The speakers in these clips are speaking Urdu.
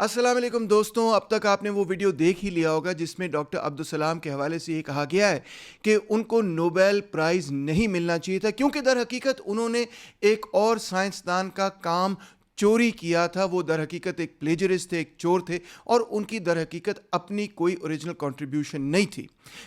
السلام علیکم دوستوں، اب تک آپ نے وہ ویڈیو دیکھ ہی لیا ہوگا جس میں ڈاکٹر عبدالسلام کے حوالے سے یہ کہا گیا ہے کہ ان کو نوبیل پرائز نہیں ملنا چاہیے تھا کیونکہ در حقیقت انہوں نے ایک اور سائنسدان کا کام چوری کیا تھا. وہ در حقیقت ایک پلیجرسٹ تھے، ایک چور تھے، اور ان کی در حقیقت اپنی کوئی اوریجنل کنٹریبیوشن نہیں تھی.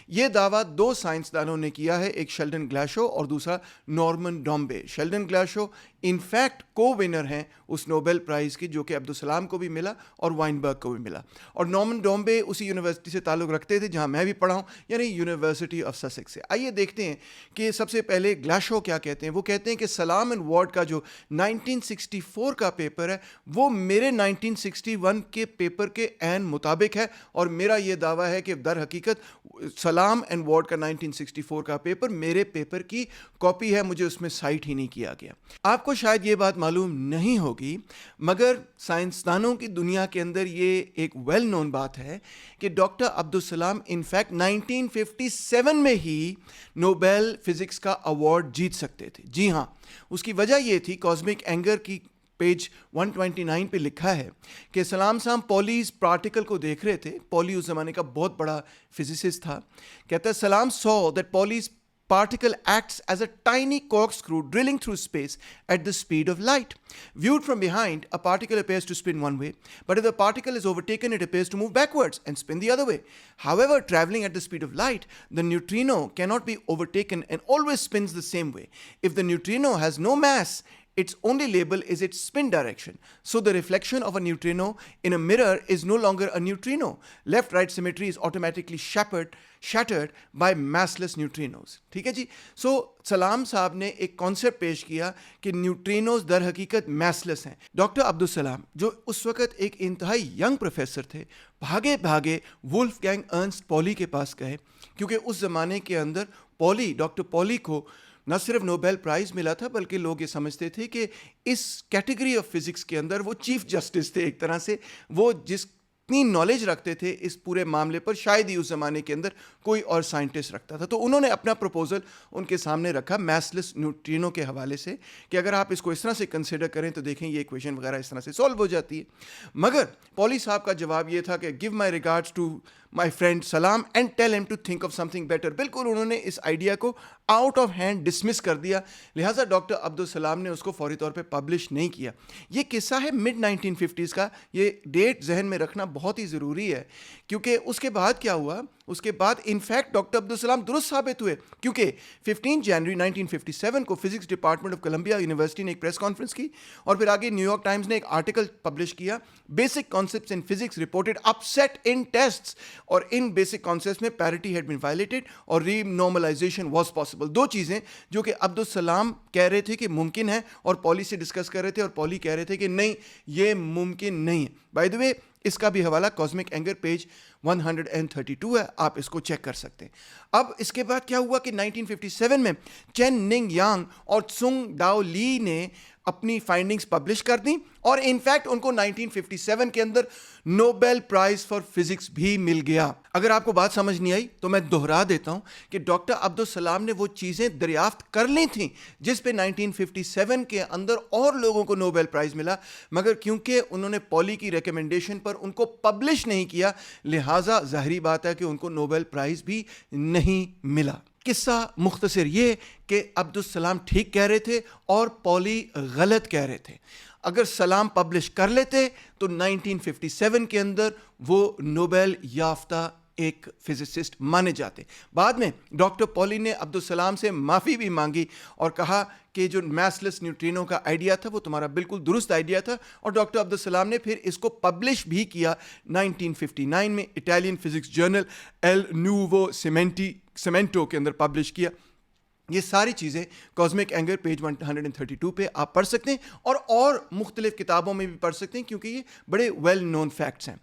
یہ دعویٰ دو سائنسدانوں نے کیا ہے، ایک شیلڈن گلیشو اور دوسرا نارمن ڈومبے. شیلڈن گلیشو انفیکٹ کو ونر ہیں اس نوبیل پرائز کی، جو کہ عبدالسلام کو بھی ملا اور وائنبرگ کو بھی ملا. اور نارمن ڈومبے اسی یونیورسٹی سے تعلق رکھتے تھے جہاں میں بھی پڑھا ہوں، یعنی یونیورسٹی آف سسیکس سے. آئیے دیکھتے ہیں کہ سب سے پہلے گلیشو کیا کہتے ہیں. وہ کہتے ہیں کہ سلام اینڈ وارڈ کا جو 1964 کا پیپر ہے وہ میرے 1961 کے پیپر کے عین مطابق ہے، اور میرا یہ دعویٰ ہے کہ در حقیقت سلام اینڈ وارڈ کا 1964 کا پیپر میرے پیپر کی کاپی ہے، مجھے اس میں سائٹ ہی نہیں کیا گیا. آپ کو شاید یہ بات معلوم نہیں ہوگی، مگر سائنسدانوں کی دنیا کے اندر یہ ایک ویل نون بات ہے کہ ڈاکٹر عبدالسلام انفیکٹ 1957 میں ہی نوبیل فزکس کا ایوارڈ جیت سکتے تھے. جی ہاں، اس کی وجہ یہ تھی، کاسمک اینگر کی پیج 129 پہ لکھا ہے کہ سلام صاحب پولیز پارٹیکل کو دیکھ رہے تھے. پولی اس زمانے کا بہت بڑا فزسسٹ تھا. کہتا ہے سلام saw that Pauli's particle acts as a tiny corkscrew drilling through space at the speed of light. Viewed from behind, a particle appears to spin one way, but if the particle is overtaken, it appears to move backwards and spin the other way. However, traveling at the speed of light, the neutrino cannot be overtaken and always spins the same way. If the neutrino has no mass, its only label is its spin direction. So the reflection of a neutrino in a mirror is no longer a neutrino. Left-right symmetry is automatically shattered by massless neutrinos. ٹھیک ہے جی. سو سلام صاحب نے ایک کانسیپٹ پیش کیا کہ نیوٹرینوز در حقیقت میسلس ہیں. ڈاکٹر عبدالسلام جو اس وقت ایک انتہائی ینگ پروفیسر تھے، بھاگے بھاگے وولف گینگ ارنسٹ پولی کے پاس گئے، کیونکہ اس زمانے کے اندر ڈاکٹر پولی کو نہ صرف نوبیل پرائز ملا تھا بلکہ لوگ یہ سمجھتے تھے کہ اس کیٹیگری آف فزکس کے اندر وہ چیف جسٹس تھے. ایک طرح سے وہ جتنی نالج رکھتے تھے اس پورے معاملے پر شاید ہی اس زمانے کے اندر کوئی اور سائنٹسٹ رکھتا تھا. تو انہوں نے اپنا پروپوزل ان کے سامنے رکھا میسلس نیوٹرینو کے حوالے سے کہ اگر آپ اس کو اس طرح سے کنسیڈر کریں تو دیکھیں یہ ایکویشن وغیرہ اس طرح سے سولو ہو جاتی ہے. مگر پولی صاحب کا جواب یہ تھا کہ give my regards to my friend Salam and tell him to think of something better. بالکل انہوں نے اس آئیڈیا کو آؤٹ آف ہینڈ ڈسمس کر دیا، لہٰذا ڈاکٹر عبدالسلام نے اس کو فوری طور پہ پبلش نہیں کیا. یہ قصہ ہے مڈ 1950s کا. یہ ڈیٹ ذہن میں رکھنا بہت ہی ضروری ہے کیونکہ اس کے بعد کیا ہوا، اس کے بعد انفیکٹ ڈاکٹر عبدالسلام درست ثابت ہوئے، کیونکہ 15 جنوری 1957 کو physics department of Columbia university نے ایک پریس کانفرنس کی، اور پھر آگے نیو یارک ٹائمز نے ایک آرٹیکل پبلش کیا، basic concepts in physics reported upset in tests, اور ان بیسک کانسیپٹس میں پیرٹی ہیڈ بین وائلیٹڈ اور ری نارملائزیشن واز پاسبل. دو چیزیں جو کہ عبدالسلام کہہ رہے تھے کہ ممکن ہے اور پولی سے ڈسکس کر رہے تھے، اور پولی کہہ رہے تھے کہ نہیں یہ ممکن نہیں ہے. بائی دی وے اس کا بھی حوالہ کاسمک اینگر پیج 132 ہے، آپ اس کو چیک کر سکتے ہیں. اب اس کے بعد کیا ہوا کہ 1957 میں چین ننگ یانگ اور ژنگ ڈاؤ لی نے اپنی فائنڈنگز پبلش کر دیں، اور انفیکٹ ان کو 1957 کے اندر نوبیل پرائز فار فزکس بھی مل گیا. اگر آپ کو بات سمجھ نہیں آئی تو میں دوہرا دیتا ہوں کہ ڈاکٹر عبدالسلام نے وہ چیزیں دریافت کر لی تھیں جس پہ 1957 کے اندر اور لوگوں کو نوبیل پرائز ملا، مگر کیونکہ انہوں نے پولی کی ریکمنڈیشن پر ان کو پبلش نہیں کیا، لہٰذا ظاہری بات ہے کہ ان کو نوبیل پرائز بھی نہیں ملا. قصہ مختصر یہ کہ عبدالسلام ٹھیک کہہ رہے تھے اور پولی غلط کہہ رہے تھے. اگر سلام پبلش کر لیتے تو 1957 کے اندر وہ نوبیل یافتہ ایک فزسسٹ مانے جاتے. بعد میں ڈاکٹر پولی نے عبدالسلام سے معافی بھی مانگی اور کہا کہ جو میسلس نیوٹرینو کا آئیڈیا تھا وہ تمہارا بالکل درست آئیڈیا تھا، اور ڈاکٹر عبدالسلام نے پھر اس کو پبلش بھی کیا 1959 میں اٹیلین فزکس جرنل ایل نیوو سیمنٹو کے اندر پبلش کیا. یہ ساری چیزیں کاسمک اینگر پیج 132 پہ آپ پڑھ سکتے ہیں، اور مختلف کتابوں میں بھی پڑھ سکتے ہیں کیونکہ یہ بڑے ویل نون فیکٹس ہیں.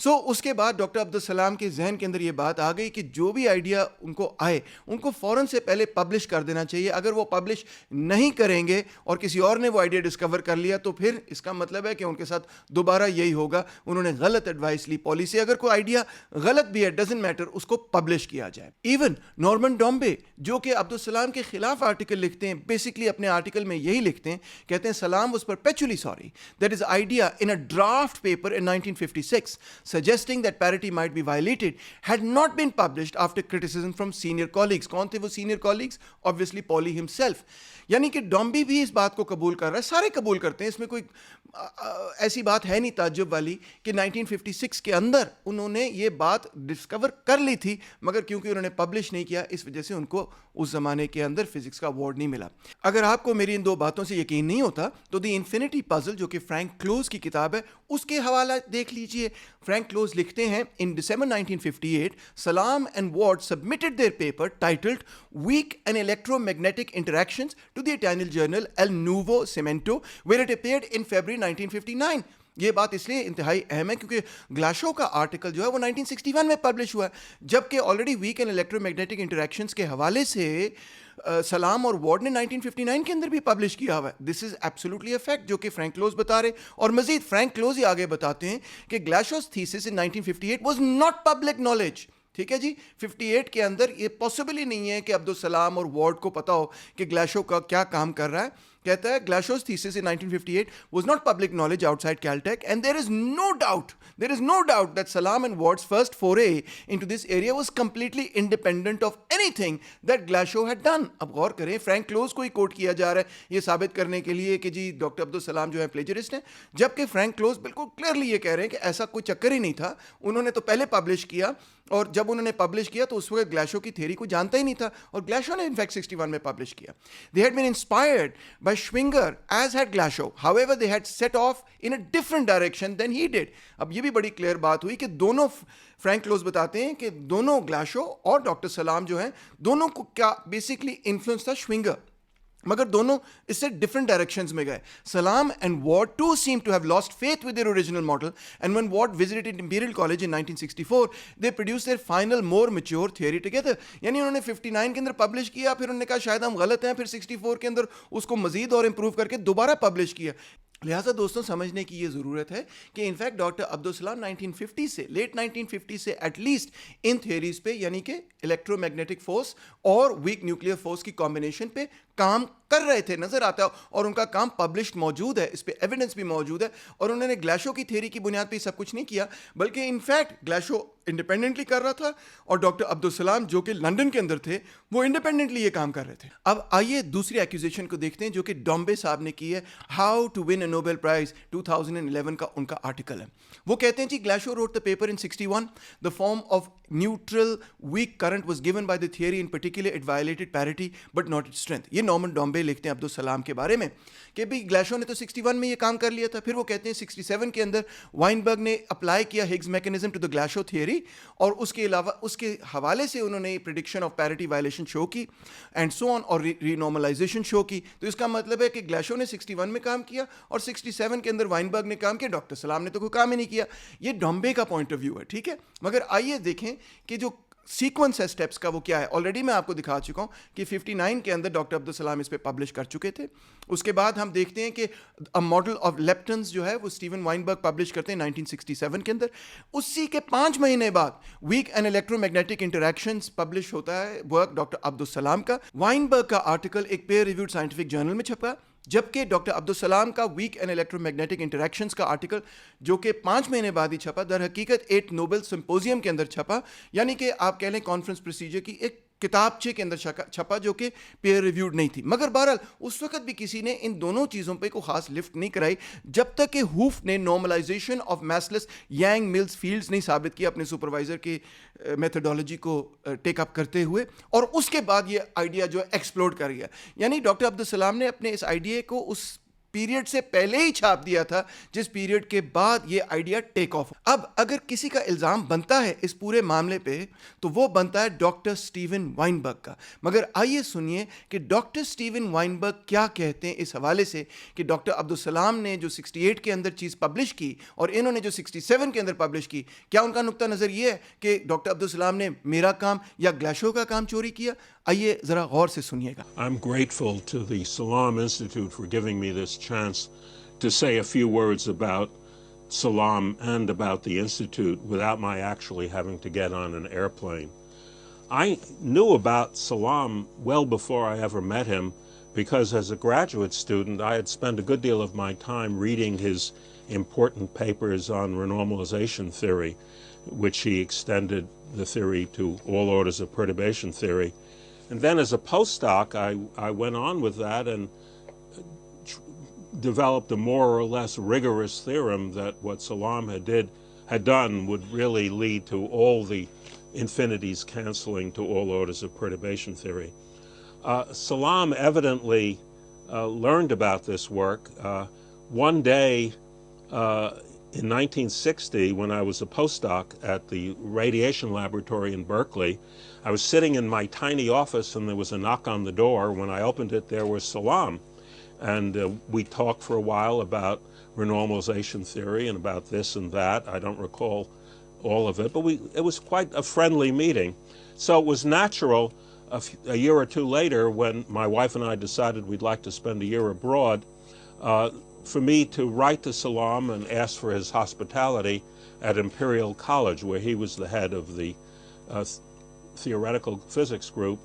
اس کے بعد ڈاکٹر عبدالسلام کے ذہن کے اندر یہ بات آ گئی کہ جو بھی آئیڈیا ان کو آئے ان کو فوراً سے پہلے پبلش کر دینا چاہیے. اگر وہ پبلش نہیں کریں گے اور کسی اور نے وہ آئیڈیا ڈسکور کر لیا تو پھر اس کا مطلب ہے کہ ان کے ساتھ دوبارہ یہی ہوگا. انہوں نے غلط ایڈوائس لی پولی سے. اگر کوئی آئیڈیا غلط بھی ہے ڈزنٹ میٹر، اس کو پبلش کیا جائے. ایون نارمن ڈومبے جو کہ عبدالسلام عبدالسلام کے خلاف آرٹیکل لکھتے ہیں. بیسکلی اپنے آرٹیکل میں یہی لکھتے ہیں, کہتے ہیں سلام was perpetually sorry that his idea in a draft paper in 1956 suggesting that parity might be violated had not been published after criticism from senior colleagues. کون تھے وہ senior colleagues؟ Obviously Pauly himself. یعنی کہ ڈومبی بھی اس بات کو قبول کر رہا ہے, سارے قبول کرتے ہیں, اس میں کوئی ایسی بات ہے نہیں تعجب والی کہ 1956 کے اندر انہوں نے یہ بات ڈسکور کر لی تھی, مگر کیونکہ انہوں نے پبلش نہیں کیا اس وجہ سے ان کو اس زمانے کے اندر فزکس کا ایوارڈ نہیں ملا. اگر آپ کو میری ان دو باتوں سے یقین نہیں ہوتا تو دی انفینٹی پزل جو کہ فرینک کلوز کی کتاب ہے اس کے حوالہ دیکھ لیجئے. فرینک کلوز لکھتے ہیں in December 1958 Salam and Ward submitted their paper titled Weak and Electromagnetic Interactions to the Italian journal El Nuovo Cemento where it appeared in February 1959. یہ بات اس لیے انتہائی اہم ہے کیونکہ گلاشو کا آرٹیکل جو ہے وہ 1961 میں پبلش ہوا ہے, جبکہ already weak and electromagnetic interactions کے حوالے سے سلام اور وارڈ نے 1959 کے اندر بھی پبلش کیا ہوا ہے. دس از ایبسولوٹلی اے فیکٹ جو کہ فرینک کلوز بتا رہے, اور مزید فرینک کلوز ہی آگے بتاتے ہیں کہ Glashow's thesis in 1958 was not public knowledge. ٹھیک ہے جی, 58 کے اندر یہ پاسبل ہی نہیں ہے کہ عبدالسلام اور وارڈ کو پتا ہو کہ گلاشو کا کیا کام کر رہا ہے. کہتا ہے گلاشوز thesis in 1958 was not public knowledge outside Caltech and there is no doubt that Salam and Ward's first foray into this area was completely independent of anything that Glashow had done. اب غور کریں, فرینک کلوز کو ہی کوٹ کیا جا رہا ہے یہ ثابت کرنے کے لیے کہ جی ڈاکٹر عبدالسلام جو ہے پلیجرسٹ ہیں, جبکہ فرینک کلوز بالکل کلیئرلی یہ کہہ رہے ہیں کہ ایسا کوئی چکر ہی نہیں تھا. انہوں نے تو پہلے پبلش کیا, اور جب انہوں نے پبلش کیا تو اس وقت گلاشو کی تھیوری کو جانتا ہی نہیں تھا, اور گلاشو نے انفیکٹ 61 میں پبلش کیا. They had been inspired by Schwinger as had Glashow. However, they had set off in a different direction than he did. اب یہ بھی بڑی کلیئر بات ہوئی کہ دونوں, فرینک کلوز بتاتے ہیں کہ دونوں گلاشو اور ڈاکٹر سلام جو ہیں دونوں کو کیا بیسکلی انفلوئنس تھا شوئنگر, مگر دونوں اس سے ڈفرنٹ ڈائریکشنز میں گئے. Salam and Ward too seem to have lost faith with their original model and when Ward visited Imperial College in 1964 they produced their final more mature theory together. یعنی انہوں نے 59 کے اندر پبلش کیا, پھر انہوں نے کہا شاید ہم غلط ہیں, پھر 64 کے اندر اس کو مزید اور امپروو کر کے دوبارہ پبلش کیا. لہٰذا دوستوں سمجھنے کی یہ ضرورت ہے کہ انفیکٹ ڈاکٹر عبدالسلام 1950 سے لیٹ 1950 سے ایٹ لیسٹ ان تھیوریز پہ, یعنی کہ الیکٹرو میگنیٹک فورس اور ویک نیوکلیئر فورس کی کمبینیشن پہ کام کر رہے تھے, نظر آتا ہے, اور ان کا کام پبلشڈ موجود ہے, اس پہ ایویڈنس بھی موجود ہے. اور انہوں نے گلاشو کی تھیوری کی بنیاد پہ سب کچھ نہیں کیا, بلکہ انفیکٹ گلاشو انڈیپینڈنٹلی کر رہا تھا اور ڈاکٹر عبدالسلام جو کہ لنڈن کے اندر تھے وہ انڈیپینڈنٹلی یہ کام کر رہے تھے. اب آئیے دوسری ایکوزیشن کو دیکھتے ہیں جو کہ ڈومبے صاحب نے کی ہے, how to win a Nobel prize 2011 کا ان کا آرٹیکل ہے. وہ کہتے ہیں جی Glashow wrote the paper in 61 the form of neutral weak current was given by the theory in particular it violated parity but not its strength. یہ نارمن ڈومبے لکھتے ہیں عبدالسلام کے بارے میں کہ بھی گلاشو نے تو 61 میں یہ کام کر لیا تھا. پھر وہ کہتے ہیں 67 کے اندر وائنبرگ نے اپلائی کیا Higgs mechanism to the Glashow theory, اور اس کے علاوہ اس کے حوالے سے انہوں نے پریڈکشن آف پیرٹی وائلیشن شو کی اینڈ سو آن, اور رینارملائزیشن شو کی. تو اس کا مطلب ہے کہ گلاشو نے 61 میں کام کیا اور 67 کے اندر وائنبرگ نے کام کیا, ڈاکٹر سلام نے تو کوئی کام ہی نہیں کیا. یہ ڈومبے کا پوائنٹ آف ویو ہے, ٹھیک ہے. مگر آئیے دیکھیں کہ جو سیکوینس ہے اسٹیپس کا وہ کیا ہے. آلریڈی میں آپ کو دکھا چکا ہوں کہ 59 کے اندر ڈاکٹر عبدالسلام اس پہ پبلش کر چکے تھے. اس کے بعد ہم دیکھتے ہیں کہ ماڈل آف لیپٹنز جو ہے وہ اسٹیون وائنبرگ پبلش کرتے ہیں 1967 کے اندر. اسی کے 5 مہینے بعد weak and electromagnetic interactions publish ہوتا ہے ورک ڈاکٹر عبدالسلام کا. وائنبرگ کا آرٹیکل ایک پیئر ریویوڈ سائنٹیفک جرنل میں چھپا, جبکہ ڈاکٹر عبدالسلام کا weak and electromagnetic interactions کا آرٹیکل جو کہ 5 مہینے بعد ہی چھپا, در حقیقت 8 نوبل سمپوزیم کے اندر چھپا, یعنی کہ آپ کہہ لیں کانفرنس پروسیجر کی ایک کتابچے کے اندر چھپا جو کہ پیئر ریویوڈ نہیں تھی. مگر بہرحال اس وقت بھی کسی نے ان دونوں چیزوں پہ کوئی خاص لفٹ نہیں کرائی جب تک کہ ہوف نے normalisation of massless Yang Mills fields نہیں ثابت کیا اپنے سپروائزر کی میتھڈالوجی کو ٹیک اپ کرتے ہوئے, اور اس کے بعد یہ آئیڈیا جو ہے ایکسپلوڈ کر گیا. یعنی ڈاکٹر عبدالسلام نے اپنے اس آئیڈیا کو اس پیریڈ سے پہلے ہی چھاپ دیا تھا جس پیریڈ کے بعد یہ آئیڈیا ٹیک آف. اب اگر کسی کا الزام بنتا ہے اس پورے معاملے پہ تو وہ بنتا ہے ڈاکٹر اسٹیون وائنبرگ کا. مگر آئیے سنیے کہ ڈاکٹر اسٹیون وائنبرگ کیا کہتے ہیں اس حوالے سے کہ ڈاکٹر عبدالسلام نے جو 68 کے اندر چیز پبلش کی اور انہوں نے جو 67 کے اندر پبلش کی, کیا ان کا نقطہ نظر یہ ہے کہ ڈاکٹر عبدالسلام نے میرا کام یا گلاشو کا کام چوری کیا؟ آئیے ذرا غور سے سنیے گا. I'm grateful to the Salam Institute for giving me this chance to say a few words about Salam and about the Institute without my actually having to get on an airplane. I knew about Salam well before I ever met him, because as a graduate student, I had spent a good deal of my time reading his important papers on renormalization theory, which he extended the theory to all orders of perturbation theory. And then as a postdoc, I went on with that and developed a more or less rigorous theorem that what Salam had done would really lead to all the infinities canceling to all orders of perturbation theory. Salam evidently learned about this work. One day in 1960, when I was a postdoc at the radiation laboratory in Berkeley, I was sitting in my tiny office and there was a knock on the door. When I opened it, there was Salam. And we talked for a while about renormalization theory and about this and that. I don't recall all of it, but it was quite a friendly meeting. So it was natural a year or two later, when my wife and I decided we'd like to spend a year abroad, for me to write to Salam and ask for his hospitality at Imperial College, where he was the head of the theoretical physics group.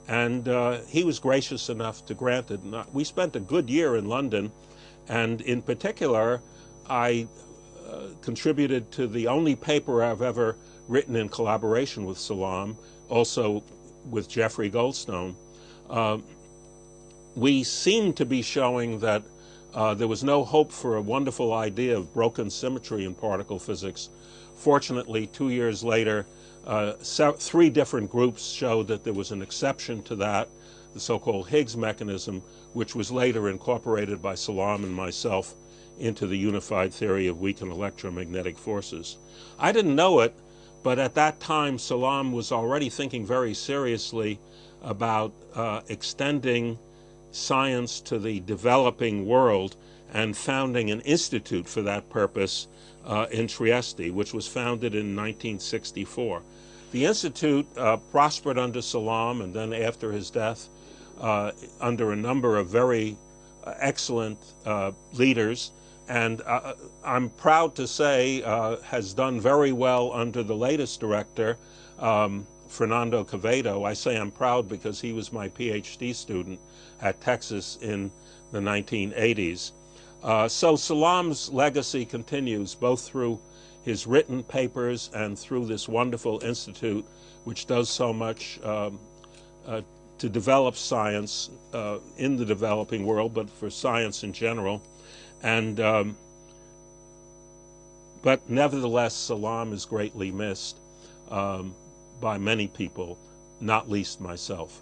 And he was gracious enough to grant it. We spent a good year in London, and in particular, I contributed to the only paper I've ever written in collaboration with Salam, also with Jeffrey Goldstone. We seemed to be showing that there was no hope for a wonderful idea of broken symmetry in particle physics. Fortunately, 2 years later, 3 different groups showed that there was an exception to that, the so-called Higgs mechanism, which was later incorporated by Salam and myself into the unified theory of weak and electromagnetic forces. I didn't know it, but at that time Salam was already thinking very seriously about extending science to the developing world and founding an institute for that purpose in Trieste, which was founded in 1964. The institute prospered under Salam, and then after his death under a number of very excellent leaders, and I'm proud to say has done very well under the latest director, Fernando Quevedo. I say I'm proud because he was my PhD student at Texas in the 1980s. So Salam's legacy continues both through his written papers and through this wonderful institute, which does so much to develop science in the developing world, but for science in general. And but nevertheless, Salam is greatly missed by many people, not least myself.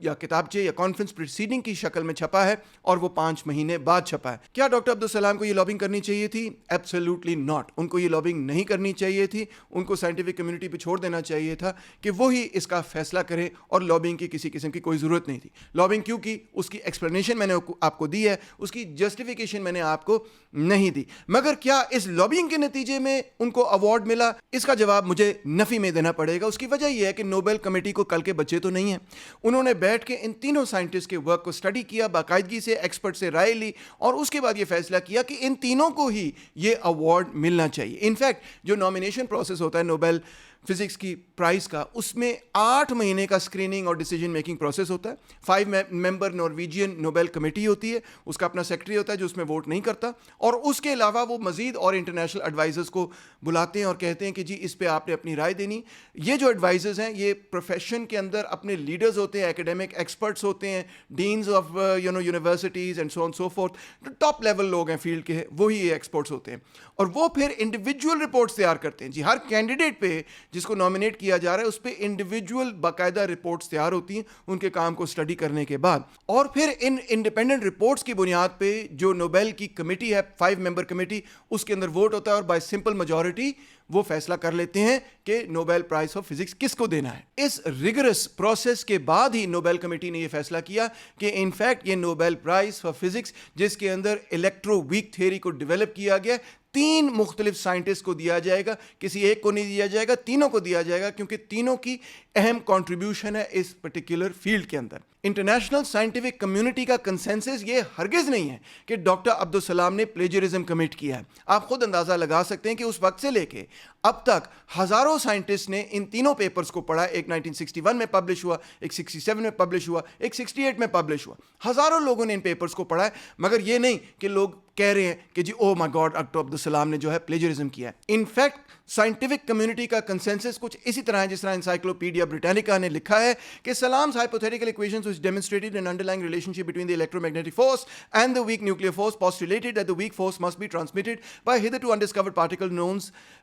یا کتابچے یا کانفرنس پروسیڈنگ کی شکل میں چھپا ہے اور وہ 5 مہینے بعد چھپا ہے. کیا ڈاکٹر عبدالسلام کو یہ لابنگ کرنی چاہیے تھی؟ Absolutely not. ان کو یہ لابنگ نہیں کرنی چاہیے تھی. ان کو سائنٹیفک کمیونٹی پہ چھوڑ دینا چاہیے تھا کہ وہی اس کا فیصلہ کریں, اور لابنگ کی کسی قسم کی کوئی ضرورت نہیں تھی. لابنگ کیوں کی, اس کی ایکسپلینیشن میں نے آپ کو دی ہے, اس کی جسٹیفیکیشن میں نے آپ کو نہیں دی. مگر کیا اس لابنگ کے نتیجے میں ان کو ایوارڈ ملا؟ اس کا جواب مجھے نفی میں دینا پڑے گا. اس کی وجہ یہ ہے کہ نوبل کمیٹی کو کل کے بچے تو نہیں ہیں. انہوں نے بیٹھ کے ان تینوں سائنٹسٹ کے ورک کو اسٹڈی کیا, باقاعدگی سے ایکسپرٹ سے رائے لی, اور اس کے بعد یہ فیصلہ کیا کہ ان تینوں کو ہی یہ ایوارڈ ملنا چاہیے. انفیکٹ جو نامینیشن پروسیس ہوتا ہے نوبل فزکس کی پرائز کا, اس میں 8 مہینے کا اسکریننگ اور ڈیسیجن میکنگ پروسیس ہوتا ہے. 5 ممبر نارویجین نوبل کمیٹی ہوتی ہے, اس کا اپنا سیکرٹری ہوتا ہے جو اس میں ووٹ نہیں کرتا, اور اس کے علاوہ وہ مزید اور انٹرنیشنل ایڈوائزرز کو بلاتے ہیں اور کہتے ہیں کہ جی اس پہ آپ نے اپنی رائے دینی. یہ جو ایڈوائزرز ہیں یہ پروفیشن کے اندر اپنے لیڈرز ہوتے ہیں, ایکیڈیمک ایکسپرٹس ہوتے ہیں, deans of universities and so on so forth, top level لوگ ہیں فیلڈ کے, وہی یہ ایکسپرٹس ہوتے ہیں, اور وہ پھر انڈیویجول رپورٹس تیار کرتے ہیں. جی ہر کینڈیڈیٹ پہ جس کو نامینیٹ کیا جا رہا ہے اس پہ انڈیویجول باقاعدہ رپورٹس تیار ہوتی ہیں ان کے کام کو اسٹڈی کرنے کے بعد, اور پھر ان انڈیپینڈنٹ رپورٹس کی بنیاد پہ جو نوبل کی کمیٹی ہے 5 ممبر کمیٹی, اس کے اندر ووٹ ہوتا ہے, اور بائی سمپل میجورٹی وہ فیصلہ کر لیتے ہیں کہ نوبل پرائز آف فزکس کس کو دینا ہے. اس ریگرس پروسیس کے بعد ہی نوبل کمیٹی نے یہ فیصلہ کیا کہ انفیکٹ یہ نوبل پرائز فار فزکس جس کے اندر الیکٹرو ویک تھیوری کو ڈیولپ کیا گیا 3 مختلف سائنٹسٹ کو دیا جائے گا, کسی ایک کو نہیں دیا جائے گا, تینوں کو دیا جائے گا, کیونکہ تینوں کی اہم کنٹریبیوشن ہے اس پرٹیکولر فیلڈ کے اندر. انٹرنیشنل سائنٹیفک کمیونٹی کا کنسنسس یہ ہرگز نہیں ہے کہ ڈاکٹر عبدالسلام نے پلیجرزم کمٹ کیا ہے. آپ خود اندازہ لگا سکتے ہیں کہ اس وقت سے لے کے اب تک ہزاروں سائنٹسٹ نے ان تینوں پیپرز کو پڑھا. ایک 1961 میں پبلش ہوا, ایک 67 میں پبلش ہوا, ایک 68 میں پبلش ہوا. ہزاروں لوگوں نے ان پیپرز کو پڑھا ہے, مگر یہ نہیں کہ لوگ کہہ رہے ہیں کہ جی او مائی گاڈ ڈاکٹر عبدالسلام نے جو ہے پلیجرزم کیا ہے. انفیکٹ سائنٹیفک کمیونٹی کا کنسنسس کچھ اسی طرح ہے جس طرح انسائکلوپیڈیا برٹانیکا نے لکھا ہے کہ Salam's hypothetical equations which demonstrated an underlying relationship between the electromagnetic force and the weak nuclear force postulated that the weak force must be transmitted by hitherto undiscovered particles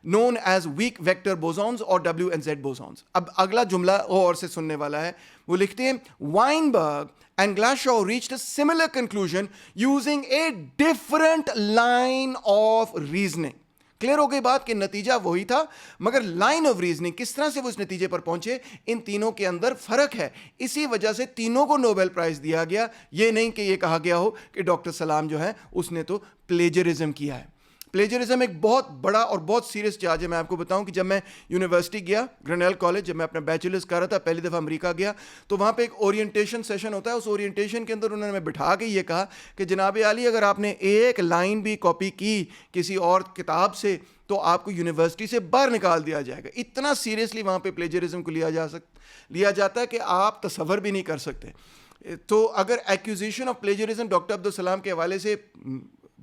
known as weak vector bosons or W and Z bosons. اب اگلا جملہ اور سے سننے والا ہے. وہ لکھتے ہیں Weinberg and Glashow reached a similar conclusion using a different line of reasoning. Clear ہو گئی بات کہ نتیجہ وہی تھا, مگر لائن آف ریزننگ کس طرح سے وہ اس نتیجے پر پہنچے ان تینوں کے اندر فرق ہے. اسی وجہ سے تینوں کو نوبل پرائز دیا گیا. یہ نہیں کہ یہ کہا گیا ہو کہ ڈاکٹر سلام جو ہے اس نے تو پلیجرزم کیا ہے. پلیجرزم ایک بہت بڑا اور بہت سیریس چارج ہے. میں آپ کو بتاؤں کہ جب میں یونیورسٹی گیا گرینیل کالج, جب میں اپنا بیچلرز کر رہا تھا, پہلی دفعہ امریکہ گیا, تو وہاں پہ ایک اورینٹیشن سیشن ہوتا ہے. اس اورینٹیشن کے اندر انہوں نے بٹھا کے یہ کہا کہ جناب عالی اگر آپ نے ایک لائن بھی کاپی کی کسی اور کتاب سے تو آپ کو یونیورسٹی سے باہر نکال دیا جائے گا. اتنا سیریسلی وہاں پہ پلیجرزم کو لیا جاتا ہے کہ آپ تصور بھی نہیں کر سکتے. تو اگر accusation of plagiarism doctor Abdus Salam کے حوالے سے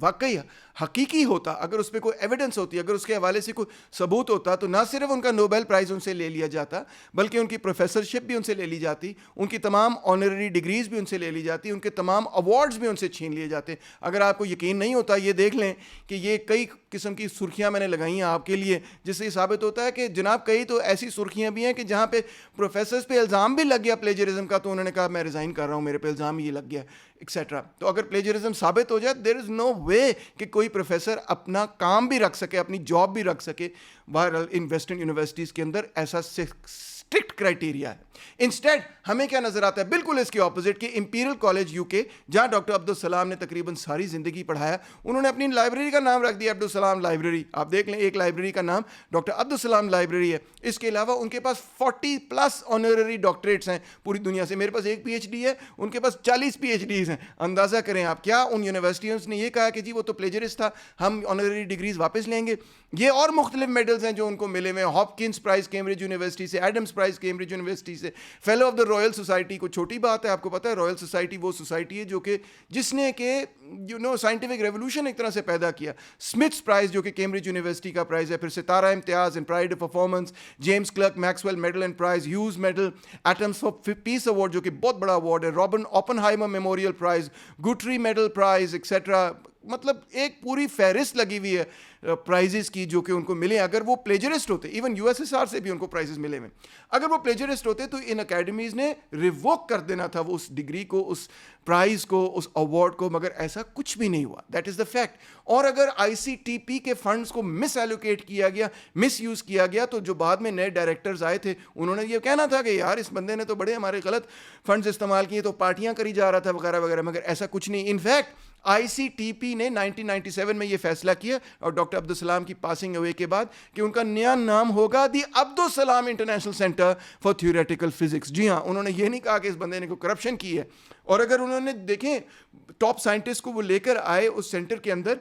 واقعی حقیقی ہوتا, اگر اس پہ کوئی ایویڈنس ہوتی, اگر اس کے حوالے سے کوئی ثبوت ہوتا, تو نہ صرف ان کا نوبل پرائز ان سے لے لیا جاتا بلکہ ان کی پروفیسرشپ بھی ان سے لے لی جاتی, ان کی تمام آنرری ڈگریز بھی ان سے لے لی جاتی, ان کے تمام ایوارڈز بھی ان سے چھین لیے جاتے. اگر آپ کو یقین نہیں ہوتا, یہ دیکھ لیں کہ یہ کئی قسم کی سرخیاں میں نے لگائی ہیں آپ کے لیے, جس سے یہ ثابت ہوتا ہے کہ جناب کئی تو ایسی سرخیاں بھی ہیں کہ جہاں پہ پروفیسرز پہ الزام بھی لگ گیا پلیجرزم کا, تو انہوں نے کہا میں ریزائن کر رہا ہوں, میرے پہ الزام یہ لگ گیا ایکسیٹرا. تو اگر پلیجرزم ثابت ہو جائے, دیر از نو وے کہ کوئی پروفیسر اپنا کام بھی رکھ سکے, اپنی جاب بھی رکھ سکے. بہرحال ان ویسٹرن یونیورسٹیز کے اندر ایسا اسٹرکٹ کرائٹیریا ہے. انسٹیڈ ہمیں کیا نظر آتا ہے, بالکل اس کے اپوزٹ, کہ امپیریل کالج یو کے, جہاں ڈاکٹر عبدالسلام نے تقریباً ساری زندگی پڑھایا, انہوں نے اپنی لائبریری کا نام رکھ دیا عبدالسلام لائبریری. آپ دیکھ لیں ایک لائبریری کا نام ڈاکٹر عبدالسلام لائبریری ہے. اس کے علاوہ ان کے پاس 40+ آنرری ڈاکٹریٹس ہیں پوری دنیا سے. میرے پاس ایک PhD ہے, ان کے پاس 40 PhDs ہیں. اندازہ کریں آپ, کیا ان یونیورسٹیوں نے یہ کہا کہ جی وہ تو پلیجرسٹ تھا, ہم آنرری ڈگریز واپس لیں گے. یہ اور مختلف میڈلز ہیں جو ان کو ملے ہوئے ہیں, ہاپکنس پرائز کیمبرج یونیورسٹی سے, ایڈمز پرائز کیمبرج یونیورسٹی سے, fellow of the Royal society. کو چھوٹی بات ہے, آپ کو پتہ ہے رائل سوسائٹی وہ سوسائٹی ہے جو کہ جس نے کہ سائنٹیفک ریولوشن ایک طرح سے پیدا کیا. اسمتھس پرائز جو کہ کیمبرج یونیورسٹی کا پرائز ہے, پھر Sitara Imtiaz and Pride of Performance, James Clerk Maxwell medal and prize, Hughes medal, Atoms for Peace award جو کہ بہت بڑا ایوارڈ ہے, Robert Oppenheimer memorial prize, Guthrie medal prize etcetera, مطلب ایک پوری فہرست لگی ہوئی ہے پرائزز کی جو کہ ان کو ملے. اگر وہ پلیجرسٹ ہوتے, ایون USSR سے بھی ان کو پرائزز ملے ہوئے, اگر وہ پلیجرسٹ ہوتے تو ان اکیڈمیز نے ریووک کر دینا تھا وہ اس ڈگری کو, اس پرائز کو, اس ایوارڈ کو, مگر ایسا کچھ بھی نہیں ہوا. That is the fact. اور اگر ICTP کے فنڈز کو مس ایلوکیٹ کیا گیا, مس یوز کیا گیا, تو جو بعد میں نئے ڈائریکٹرز آئے تھے انہوں نے یہ کہنا تھا کہ یار اس بندے نے تو بڑے ہمارے غلط فنڈز استعمال کیے, تو پارٹیاں کری جا رہا تھا وغیرہ وغیرہ, مگر ایسا کچھ نہیں. انفیکٹ ICTP نے 1997 میں یہ فیصلہ کیا, اور ڈاکٹر عبدالسلام کی پاسنگ اوے کے بعد, کہ ان کا نیا نام ہوگا the Abdus Salam International Centre for Theoretical Physics. جی ہاں, انہوں نے یہ نہیں کہا کہ اس بندے نے کوئی کرپشن کی ہے. اور اگر انہوں نے دیکھیں ٹاپ سائنٹسٹ کو وہ لے کر آئے اس سینٹر کے اندر,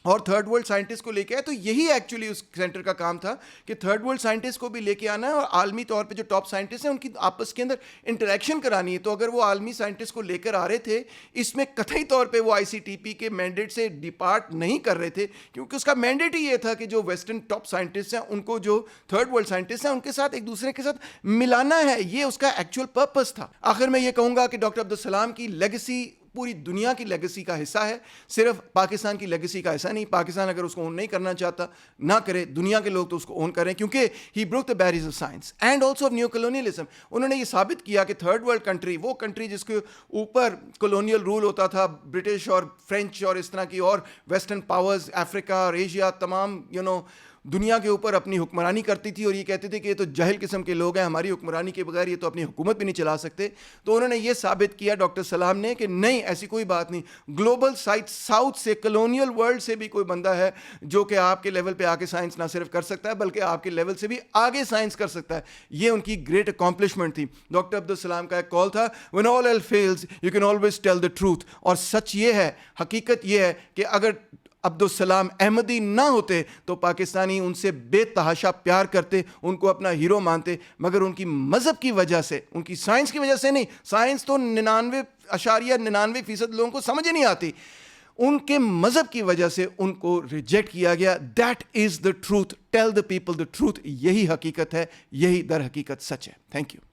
اور تھرڈ ورلڈ سائنٹسٹ کو لے کے آئے, تو یہی ایکچولی اس سینٹر کا کام تھا کہ تھرڈ ورلڈ سائنٹسٹ کو بھی لے کے آنا ہے, اور عالمی طور پہ جو ٹاپ سائنٹسٹ ہیں ان کی آپس کے اندر انٹریکشن کرانی ہے. تو اگر وہ عالمی سائنٹسٹ کو لے کر آ رہے تھے, اس میں قطعی طور پہ وہ ICTP کے مینڈیٹ سے ڈپارٹ نہیں کر رہے تھے, کیونکہ اس کا مینڈیٹ ہی یہ تھا کہ جو ویسٹرن ٹاپ سائنٹسٹ ہیں ان کو جو تھرڈ ورلڈ سائنٹسٹ ہیں ان کے ساتھ ایک دوسرے کے ساتھ ملانا ہے. یہ اس کا ایکچوئل پرپس تھا. آخر میں یہ کہوں گا کہ ڈاکٹر عبدالسلام کی لیگسی پوری دنیا کی لیگسی کا حصہ ہے, صرف پاکستان کی لیگسی کا حصہ نہیں. پاکستان اگر اس کو اون نہیں کرنا چاہتا نہ کرے, دنیا کے لوگ تو اس کو اون کریں, کیونکہ he broke the barriers of science and also of neo colonialism. انہوں نے یہ ثابت کیا کہ تھرڈ ورلڈ کنٹری, وہ کنٹری جس کے اوپر کولونیل رول ہوتا تھا, برٹش اور فرینچ اور اس طرح کی اور ویسٹرن پاورز, افریقہ اور ایشیا, تمام دنیا کے اوپر اپنی حکمرانی کرتی تھی, اور یہ کہتے تھے کہ یہ تو جاہل قسم کے لوگ ہیں, ہماری حکمرانی کے بغیر یہ تو اپنی حکومت بھی نہیں چلا سکتے. تو انہوں نے یہ ثابت کیا ڈاکٹر سلام نے کہ نہیں, ایسی کوئی بات نہیں. گلوبل ساؤتھ سے, کلونیل ورلڈ سے بھی کوئی بندہ ہے جو کہ آپ کے لیول پہ آ کے سائنس نہ صرف کر سکتا ہے بلکہ آپ کے لیول سے بھی آگے سائنس کر سکتا ہے. یہ ان کی گریٹ اکمپلشمنٹ تھی. ڈاکٹر عبدالسلام کا ایک کال تھا, when all else fails you can always tell the truth. اور سچ یہ ہے, حقیقت یہ ہے کہ اگر عبدالسلام احمدی نہ ہوتے تو پاکستانی ان سے بے تحاشا پیار کرتے, ان کو اپنا ہیرو مانتے, مگر ان کی مذہب کی وجہ سے, ان کی سائنس کی وجہ سے نہیں. سائنس تو 99.99% لوگوں کو سمجھ ہی نہیں آتی, ان کے مذہب کی وجہ سے ان کو ریجیکٹ کیا گیا. That is the truth. Tell the people the truth. یہی حقیقت ہے, یہی در حقیقت سچ ہے. Thank you.